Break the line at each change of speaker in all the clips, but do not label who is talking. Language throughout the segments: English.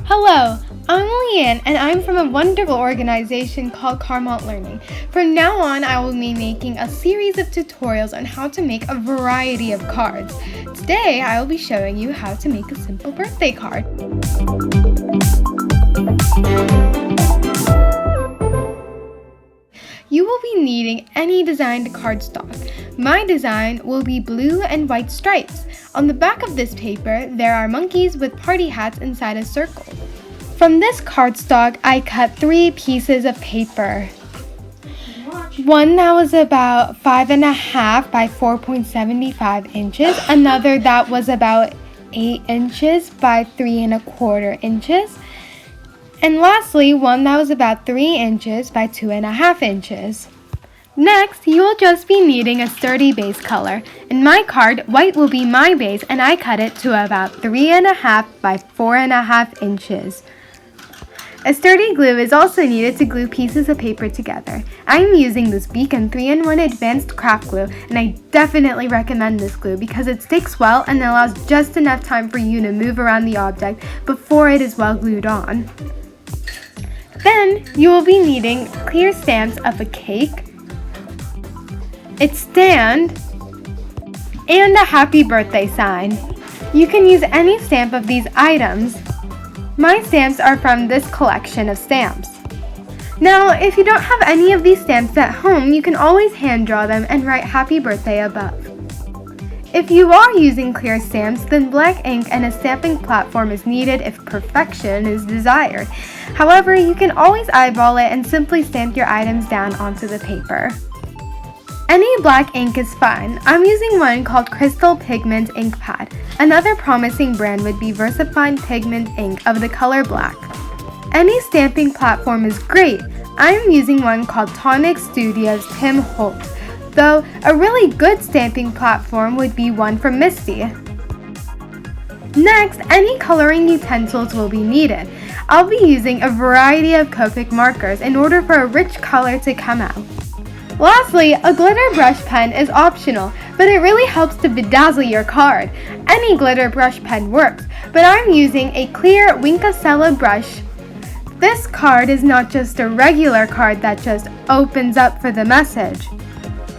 Hello, I'm Leanne and I'm from a wonderful organization called KARMANT Learning. From now on, I will be making a series of tutorials on how to make a variety of cards. Today, I will be showing you how to make a simple birthday card. You will be needing any designed cardstock. My design will be blue and white stripes. On the back of this paper, there are monkeys with party hats inside a circle. From this cardstock, I cut 3 pieces of paper. One that was about 5.5 by 4.75 inches, another that was about 8 inches by 3.25 inches, and lastly, one that was about 3 inches by 2.5 inches. Next, you will just be needing a sturdy base color. In my card, white will be my base and I cut it to about 3.5 by 4.5 inches. A sturdy glue is also needed to glue pieces of paper together. I'm using this Beacon 3-in-1 Advanced Craft Glue, and I definitely recommend this glue because it sticks well and allows just enough time for you to move around the object before it is well glued on. Then, you will be needing clear stamps of a cake, its stand, and a happy birthday sign. You can use any stamp of these items. My stamps are from this collection of stamps. Now, if you don't have any of these stamps at home, you can always hand draw them and write happy birthday above. If you are using clear stamps, then black ink and a stamping platform is needed if perfection is desired. However, you can always eyeball it and simply stamp your items down onto the paper. Any black ink is fine. I'm using one called Crystal Pigment Ink Pad. Another promising brand would be VersaFine Pigment Ink of the color black. Any stamping platform is great. I'm using one called Tonic Studios Tim Holtz, though a really good stamping platform would be one from Misti. Next, any coloring utensils will be needed. I'll be using a variety of Copic markers in order for a rich color to come out. Lastly, a glitter brush pen is optional, but it really helps to bedazzle your card. Any glitter brush pen works, but I'm using a clear Winkacella brush. This card is not just a regular card that just opens up for the message.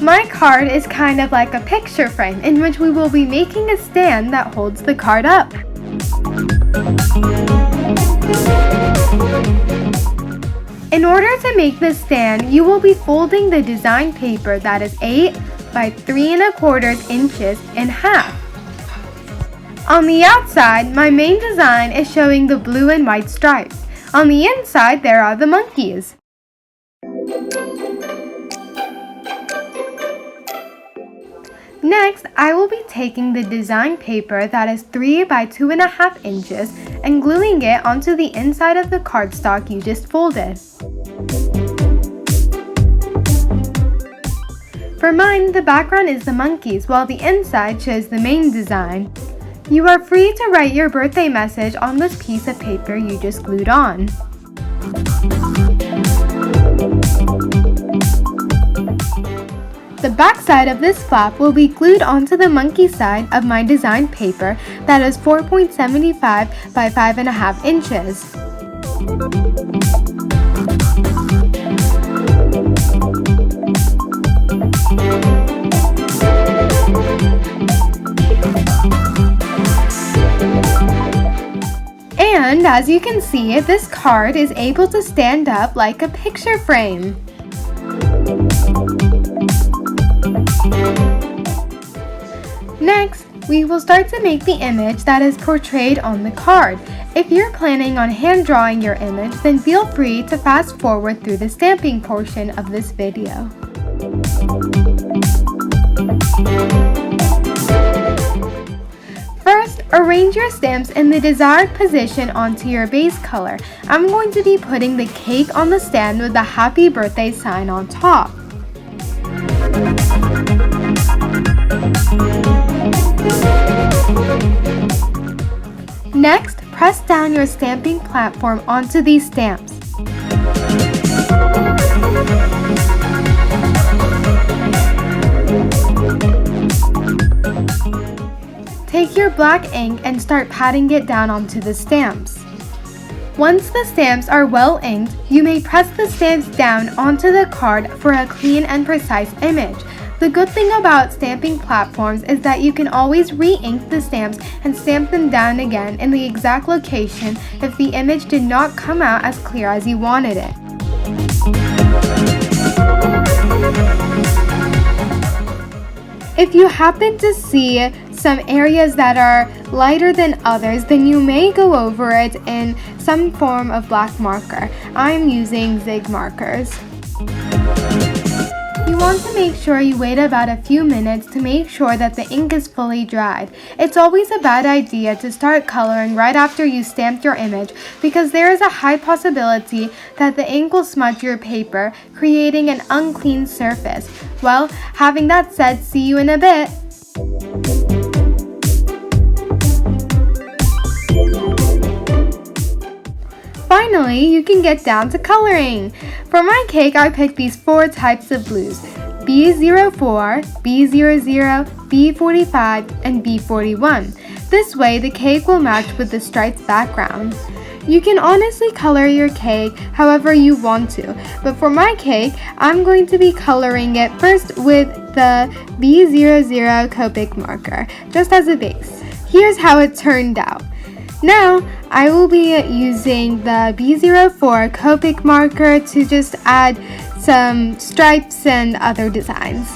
My card is kind of like a picture frame in which we will be making a stand that holds the card up. In order to make this stand, you will be folding the design paper that is 8 by 3.25 inches in half. On the outside, my main design is showing the blue and white stripes. On the inside, there are the monkeys. Next, I will be taking the design paper that is 3 by 2.5 inches and gluing it onto the inside of the cardstock you just folded. For mine, the background is the monkeys, while the inside shows the main design. You are free to write your birthday message on this piece of paper you just glued on. The back side of this flap will be glued onto the monkey side of my design paper that is 4.75 by 5.5 inches. And as you can see, this card is able to stand up like a picture frame. Next, we will start to make the image that is portrayed on the card. If you're planning on hand drawing your image, then feel free to fast forward through the stamping portion of this video. First, arrange your stamps in the desired position onto your base color. I'm going to be putting the cake on the stand with the happy birthday sign on top. Next, press down your stamping platform onto these stamps. your black ink and start patting it down onto the stamps. Once the stamps are well inked, you may press the stamps down onto the card for a clean and precise image. The good thing about stamping platforms is that you can always re-ink the stamps and stamp them down again in the exact location if the image did not come out as clear as you wanted it. If you happen to see some areas that are lighter than others, then you may go over it in some form of black marker. I'm using Zig markers. You want to make sure you wait about a few minutes to make sure that the ink is fully dried. It's always a bad idea to start coloring right after you stamped your image because there is a high possibility that the ink will smudge your paper, creating an unclean surface. Well, having that said, see you in a bit. Finally, you can get down to coloring. For my cake, I picked these 4 types of blues: B04, B00, B45, and B41. This way, the cake will match with the striped background. You can honestly color your cake however you want to, but for my cake, I'm going to be coloring it first with the B00 Copic marker, just as a base. Here's how it turned out. Now, I will be using the B04 Copic marker to just add some stripes and other designs.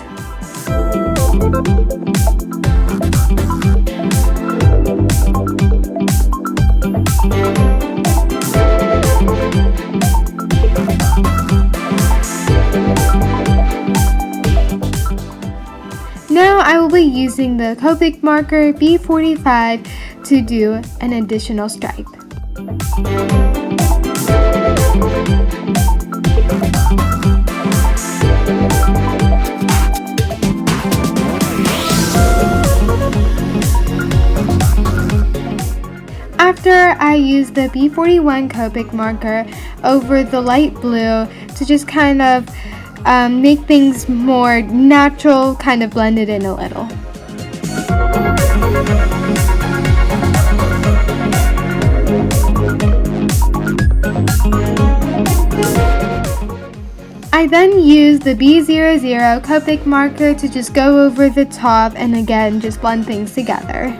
Now I will be using the Copic marker B45 to do an additional stripe. After I use the B41 Copic marker over the light blue to just kind of make things more natural, kind of blend it in a little. I then use the B00 Copic marker to just go over the top and again just blend things together.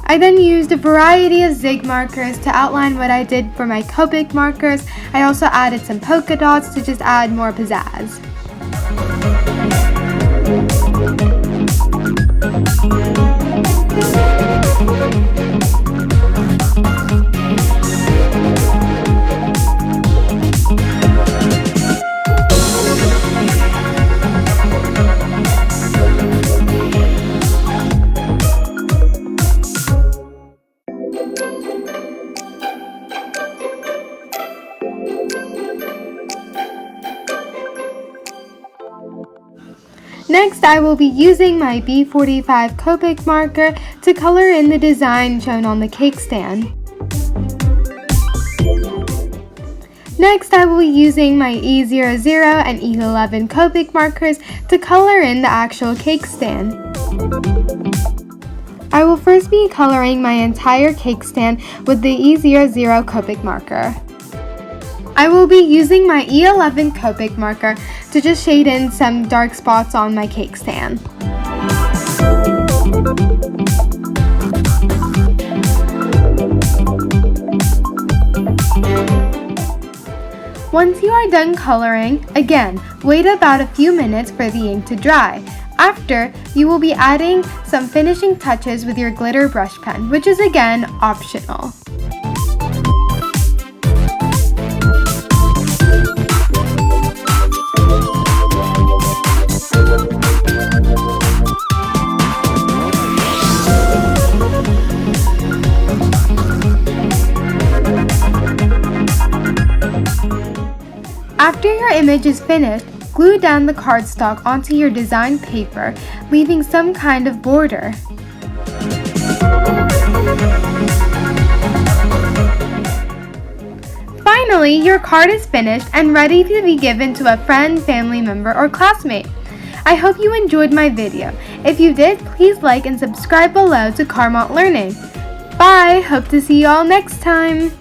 I then used a variety of Zig markers to outline what I did for my Copic markers. I also added some polka dots to just add more pizzazz. Next, I will be using my B45 Copic marker to color in the design shown on the cake stand. Next, I will be using my E00 and E11 Copic markers to color in the actual cake stand. I will first be coloring my entire cake stand with the E00 Copic marker. I will be using my E11 Copic marker to just shade in some dark spots on my cake stand. Once you are done coloring, again, wait about a few minutes for the ink to dry. After, you will be adding some finishing touches with your glitter brush pen, which is again optional. After your image is finished, glue down the cardstock onto your design paper, leaving some kind of border. Finally, your card is finished and ready to be given to a friend, family member, or classmate. I hope you enjoyed my video. If you did, please like and subscribe below to KARMANT Learning. Bye! Hope to see you all next time!